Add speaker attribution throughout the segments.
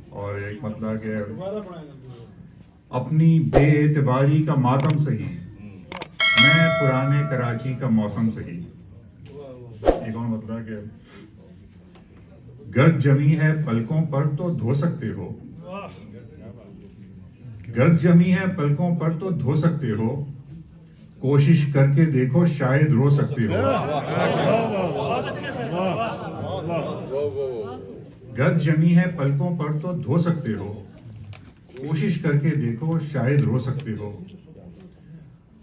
Speaker 1: اور ایک مطلب کہ اپنی بے اعتباری کا ماتم سہی، میں پرانے کراچی کا موسم سہی۔ ایک اور مطلب کہ گرد جمی ہے پلکوں پر تو دھو سکتے ہو، گرد جمی ہے پلکوں پر تو دھو سکتے ہو، کوشش کر کے دیکھو شاید رو سکتے ہو۔ گرد جمی ہے پلکوں پر تو دھو سکتے ہو، کوشش کر کے دیکھو شاید رو سکتے ہو۔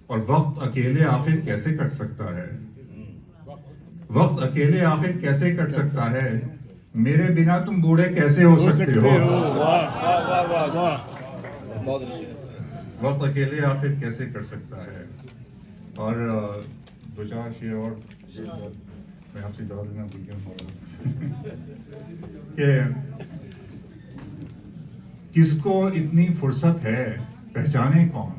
Speaker 1: اور وقت اکیلے آخر کیسے کٹ سکتا ہے، وقت اکیلے آخر کیسے کٹ سکتا ہے، میرے بنا تم بوڑھے کیسے ہو سکتے ہو۔ وقت اکیلے آخر کیسے کٹ سکتا ہے۔ اور دو چار شعر اور میں آپ سے جواب دینا بھول گیا کہ کس کو اتنی فرصت ہے پہچانے کون،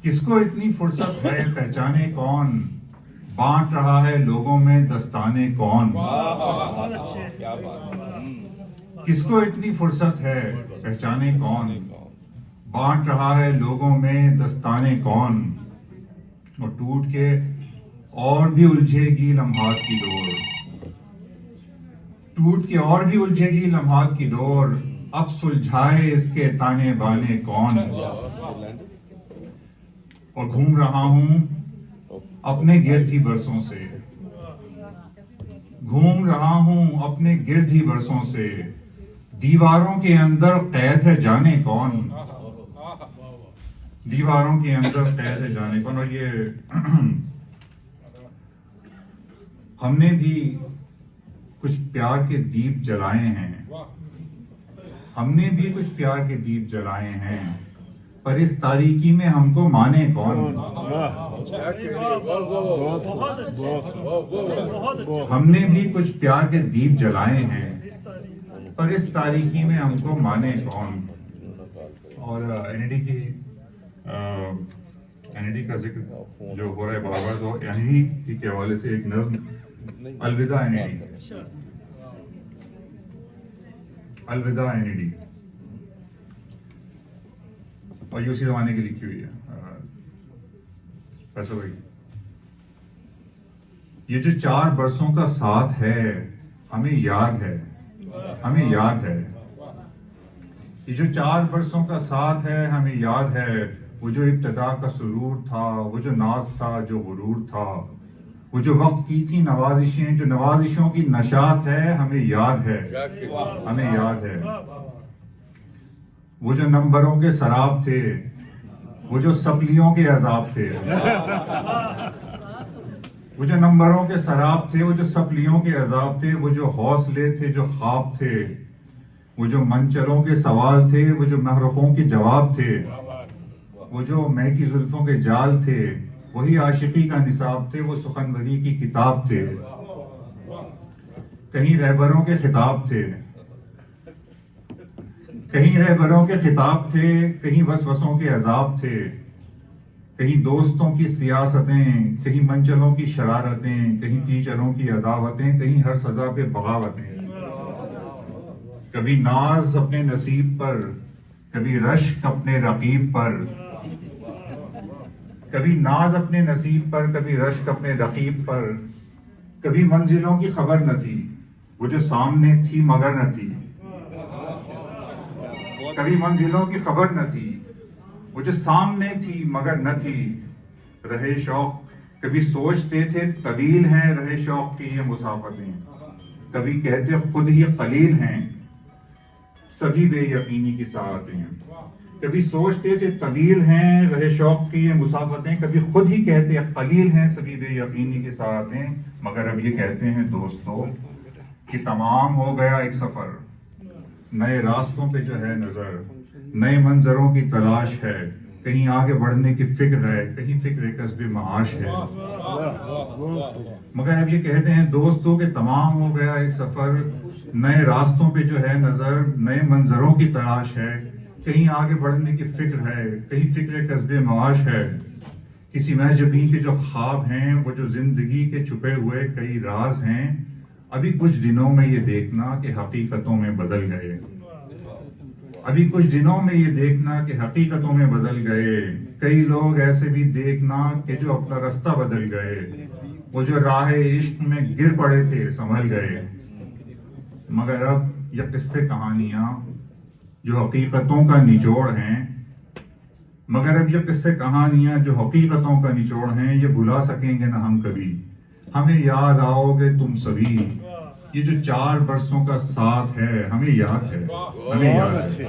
Speaker 1: کس کو اتنی فرصت ہے پہچانے کون، بانٹ رہا ہے لوگوں میں دستانے کون۔ کس کو اتنی فرصت ہے پہچانے کون، بانٹ رہا ہے لوگوں میں دستانے کون۔ اور ٹوٹ کے اور بھی الجھے گی لمحات کی ڈور، ٹوٹ کے اور بھی الجھے گی لمحات کی ڈور، اب سلجھائے اس کے تانے بانے کون۔ اور گھوم رہا ہوں اپنے گرد ہی برسوں سے، گھوم رہا ہوں اپنے گرد ہی برسوں سے، دیواروں کے اندر قید ہے جانے کون، دیواروں کے اندر قید ہے جانے کون۔ اور یہ ہم نے بھی کچھ پیار کے دیپ جلائے ہیں، ہم نے بھی کچھ پیار کے دیپ جلائے ہیں، پر اس تاریکی میں ہم کو مانے کون۔ ہم نے بھی کچھ پیار کے دیپ جلائے ہیں، پر اس تاریکی میں ہم کو مانے کون۔ اور اینیڈی کا ذکر جو ہو رہا ہے بار بار، تو اینیڈی کے حوالے سے ایک نظم الوداع اینیڈی، الوداع اینیڈی، اور یہ اسی زمانے کی لکھی ہوئی ہے فیصل بھائی۔ یہ جو 4 برسوں کا ساتھ ہے ہمیں یاد ہے، ہمیں یاد ہے، یہ جو 4 برسوں کا ساتھ ہے ہمیں یاد ہے، وہ جو ابتدا کا سرور تھا، وہ جو ناز تھا جو غرور تھا، وہ جو وقت کی تھی نوازشیں، جو نوازشوں کی نشاط ہے ہمیں یاد ہے، ہمیں یاد ہے۔ وہ جو نمبروں کے سراب تھے، وہ جو سپلیوں کے عذاب تھے، وہ جو نمبروں کے سراب تھے، وہ جو سپلیوں کے عذاب تھے، وہ جو حوصلے تھے جو خواب تھے، وہ جو منچلوں کے سوال تھے، وہ جو محرفوں کے جواب تھے، وہ جو مہکی زلفوں کے جال تھے، وہی عاشقی کا نصاب تھے، وہ سخنوری کی کتاب تھے۔ کہیں رہبروں کے خطاب تھے، کہیں رہبروں کے خطاب تھے، کہیں وسوسوں کے عذاب تھے، کہیں دوستوں کی سیاستیں، کہیں منچلوں کی شرارتیں، کہیں ٹیچروں کی عداوتیں، کہیں ہر سزا پہ بغاوتیں۔ کبھی ناز اپنے نصیب پر، کبھی رشک اپنے رقیب پر، کبھی ناز اپنے نصیب پر، کبھی رشک اپنے رقیب پر، کبھی منزلوں کی خبر نہ تھی وہ جو سامنے تھی مگر نہ تھی، کبھی منزلوں کی خبر نہ تھی وہ جو سامنے تھی مگر نہ تھی، رہے شوق کبھی سوچتے تھے طویل ہیں رہے شوق کی یہ مسافتیں، کبھی کہتے خود ہی قلیل ہیں سبھی بے یقینی کی ساعتیں، کبھی سوچتے تھے طویل ہیں رہے شوق کی یہ مسافتیں، کبھی خود ہی کہتے قلیل ہیں سبھی بے یقینی کی ساعتیں، مگر اب یہ کہتے ہیں دوستو کہ تمام ہو گیا ایک سفر، نئے راستوں پہ جو ہے نظر، نئے منظروں کی تلاش ہے، کہیں آگے بڑھنے کی فکر ہے، کہیں فکر کسب معاش ہے، مگر اب یہ کہتے ہیں دوستوں کہ تمام ہو گیا ایک سفر، نئے راستوں پہ جو ہے نظر، نئے منظروں کی تلاش ہے، کہیں آگے بڑھنے کی فکر ہے، کہیں فکر کسب معاش ہے، کسی محجبی کے جو خواب ہیں وہ جو زندگی کے چھپے ہوئے کئی راز ہیں، ابھی کچھ دنوں میں یہ دیکھنا کہ حقیقتوں میں بدل گئے. ابھی کچھ دنوں میں یہ دیکھنا کہ حقیقتوں میں بدل گئے. کئی لوگ ایسے بھی دیکھنا کہ جو اپنا راستہ بدل گئے. وہ جو راہ عشق میں گر پڑے تھے سنبھل گئے. مگر اب یہ قصے کہانیاں جو حقیقتوں کا نچوڑ ہیں مگر اب یہ قصے کہانیاں جو حقیقتوں کا نچوڑ ہیں یہ بھلا سکیں گے نہ ہم کبھی. ہمیں یاد آؤ گے تم سبھی. یہ جو 4 برسوں کا ساتھ ہے ہمیں یاد ہے. ہمیں یاد ہے.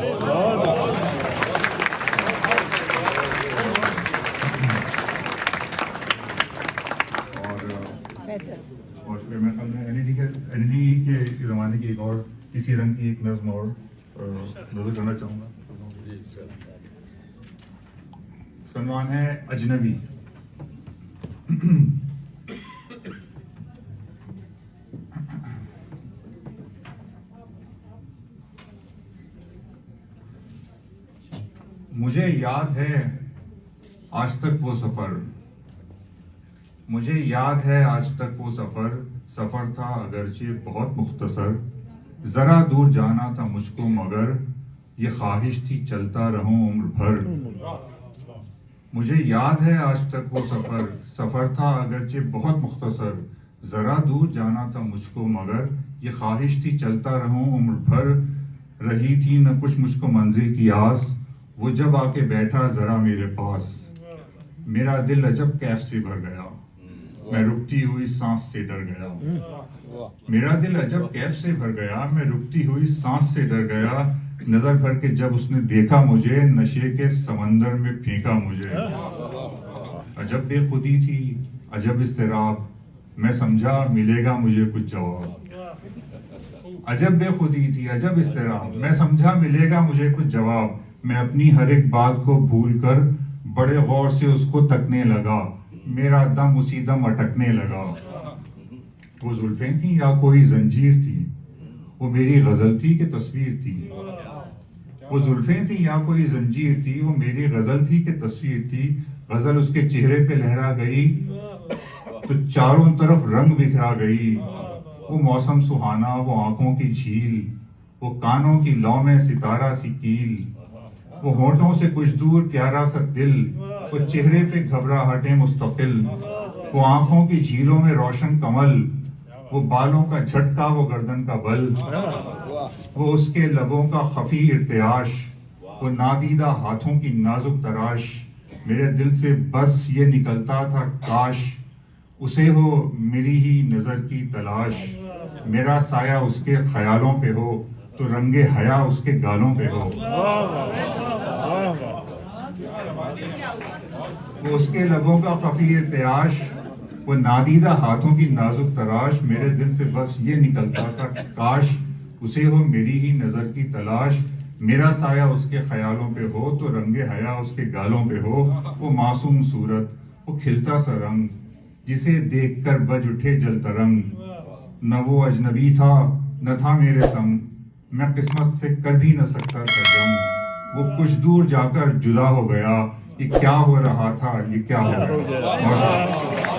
Speaker 1: اور پھر میں این ڈی کے زمانے کی ایک اور اسی رنگ کی ایک نظم اور نظر کرنا چاہوں گا. اس کا عنوان ہے اجنبی. مجھے یاد ہے آج تک وہ سفر. مجھے یاد ہے آج تک وہ سفر تھا اگرچہ بہت مختصر. ذرا دور جانا تھا مجھ کو مگر یہ خواہش تھی چلتا رہوں عمر بھر. مجھے یاد ہے آج تک وہ سفر تھا اگرچہ بہت مختصر. ذرا دور جانا تھا مجھ کو مگر یہ خواہش تھی چلتا رہوں عمر بھر. رہی تھی نہ کچھ مجھ کو منزل کی آس. وہ جب آ کے بیٹھا ذرا میرے پاس میرا دل عجب کیف سے بھر گیا. میں رکتی ہوئی سانس سے ڈر گیا. میرا دل عجب کیف سے بھر گیا. میں رکتی ہوئی سانس سے ڈر گیا. نظر بھر کے جب اس نے دیکھا مجھے نشے کے سمندر میں پھینکا مجھے. عجب بے خودی تھی عجب اضطراب. میں سمجھا ملے گا مجھے کچھ جواب. عجب بے خودی تھی عجب اضطراب. میں سمجھا ملے گا مجھے کچھ جواب. میں اپنی ہر ایک بات کو بھول کر بڑے غور سے اس کو تکنے لگا. میرا دم اسی دم اٹکنے لگا. وہ زلفیں تھیں یا کوئی زنجیر تھی. وہ میری غزل تھی کہ تصویر تھی. وہ زلفیں تھیں یا کوئی زنجیر تھی. وہ میری غزل تھی کہ تصویر تھی. غزل اس کے چہرے پہ لہرا گئی تو چاروں طرف رنگ بکھرا گئی. وہ موسم سہانا وہ آنکھوں کی جھیل. وہ کانوں کی لو میں ستارہ سی کیل. وہ ہونٹوں سے کچھ دور پیارا سا دل. وہ چہرے پہ گھبراہٹیں مستقل. وہ آنکھوں کی جھیلوں میں روشن کمل. وہ بالوں کا جھٹکا وہ گردن کا بل. وہ اس کے لبوں کا خفی ارتعاش. وہ نادیدہ ہاتھوں کی نازک تراش. میرے دل سے بس یہ نکلتا تھا کاش اسے ہو میری ہی نظر کی تلاش. میرا سایہ اس کے خیالوں پہ ہو تو رنگ حیا اس کے گالوں پہ ہو. وہ اس کے لبوں کا خفی ارتعاش. وہ نادیدہ ہاتھوں کی نازک تراش. میرے دل سے بس یہ نکلتا تھا کاش اسے ہو میری ہی نظر کی تلاش. میرا سایہ اس کے خیالوں پہ ہو تو رنگ حیا اس کے گالوں پہ ہو. وہ معصوم صورت وہ کھلتا سا رنگ جسے دیکھ کر بج اٹھے جل ترنگ. نہ وہ اجنبی تھا نہ تھا میرے سنگ. میں قسمت سے کر بھی نہ سکتا تھا جنگ. وہ کچھ دور جا کر جدا ہو گیا. یہ کیا ہو رہا تھا یہ کیا ہو گیا.